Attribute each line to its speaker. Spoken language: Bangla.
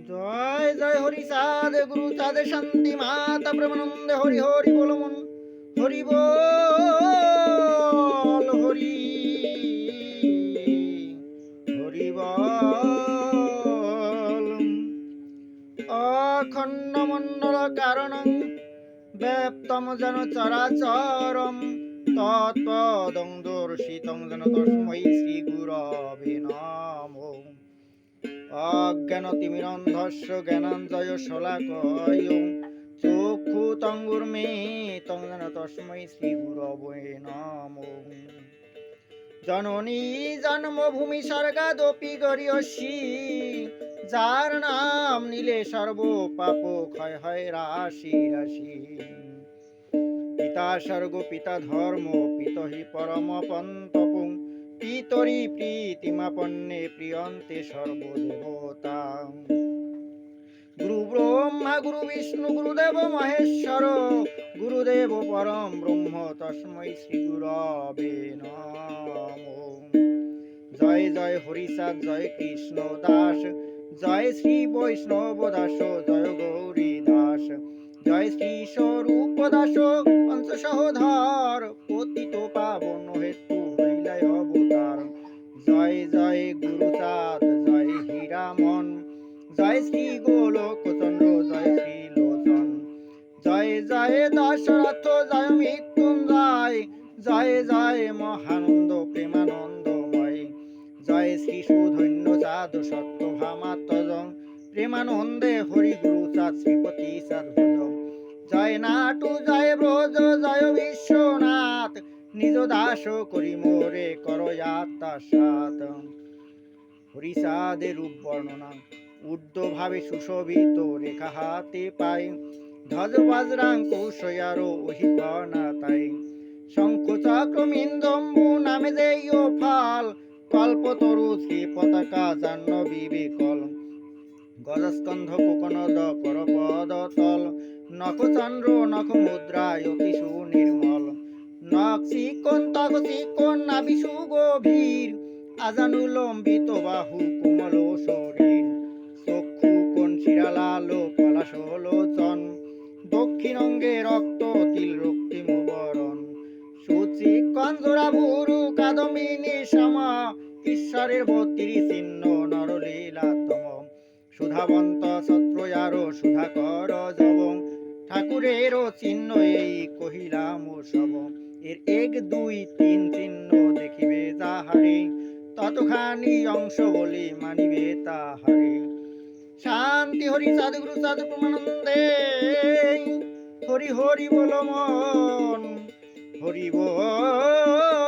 Speaker 1: জয় জয় হরি চাঁদ গুরু চাঁদে শান্তি মাতা প্রেমানন্দে হরি হরি বল মন হরি বল হরি হরি বল। অখণ্ড মণ্ডল কারণং ব্যাপ্তম যেন চরাচরম তৎপদং দর্শিতং যেন তস্मै শ্রী গুরবে নমঃ। অজ্ঞানতিমিরন্ধস্য জ্ঞানাঞ্জয় শলাকয় চক্ষুতঙ্গুর্মিলিতং যেন তস্मै শ্রী গুরবে নমঃ। জননী জন্মভূমি স্বর্গাদপি গরীয়সী, যার নাম নিলে সর্ব পাপ ক্ষয় হয় রাশি রাশি। পিতা স্বর্গ পিতা ধর্ম পিতহি পরম পন্তপং, পিতরি প্রীতিমাপন্নে প্রিয়ন্তে সর্বদেবতা। গুরু ব্রহ্মা গুরু বিষ্ণু গুরুদেব মহেশ্বর, গুরুদেব পরম ব্রহ্ম তস্मै শ্রী গুরবে নমঃ। জয় জয় হরিচাঁদ জয় কৃষ্ণ দাস, জয় শ্রী বৈষ্ণব দাস জয় গৌরী দাস, জয় শ্রী স্বরূপ দাস পঞ্চসহধর, পতিত পাবন হেতু হইলাই অবতার। জয় জয় গুরুচাঁদ জয় হীরামন, জয় শ্রী গোলক চন্দ্র জয় শ্রী লোচন, জয় জয় দশরথ জয় মৃত্যুঞ্জয়, জয় জয় মহানন্দ প্রেমানন্দময়, জয় শ্রী সুধন্য চাঁদ সত্যভামাত্মজং, প্রেমানন্দে হরি গুরু চাঁদ শ্রীপতি চাঁদ ভজ। জয় নাটু জয় ব্রজ জয় বিশ্বনাথ, নিজ দাস করি মোরে করয়াত্মা সাত। হরিচাঁদের রূপ বর্ণনা ঊর্ধ্ব ভাবে সুশোভিত রেখা হাতে পাই, ধ্বজ বজ্রাঙ্কুশয়ার ওহিপনা তাই। শঙ্খ চক্র মিন্দম্বু নামে দেয় ফল, কল্পতরু শ্রী পতাকা জাহ্নবী বিকল। গজস্কন্ধ কোকনদ করপদ তল, নখ চন্দ্র নখ মুদ্রায় অতি সুনির্মল। নখ চিকন ত্বক চিকন নাভি সুগভীর, আজানুলম্বিত বাহু কোমল শরীর। চক্ষু কোণ শিরালাল পলাশ লোচন, দক্ষিণ অঙ্গে রক্ত তিল রক্তিম বরণ। সুচিকন জোড়া ভুরু কাদম্বিনী সম, ঈশ্বরের বত্রি চিহ্ন নরলীলাতম। সুধাবন্ত ছত্রয়ার সুধাকর জবং, ঠাকুরের চিহ্ন এই কহিলাম সব। এর এক দুই তিন চিহ্ন দেখিবে যাহারে, ততখানি অংশ বলি মানিবে তাহারে। শান্তি হরি চাঁদ গুরু চাঁদ প্রেমানন্দে হরি হরি বল মন হরি বল।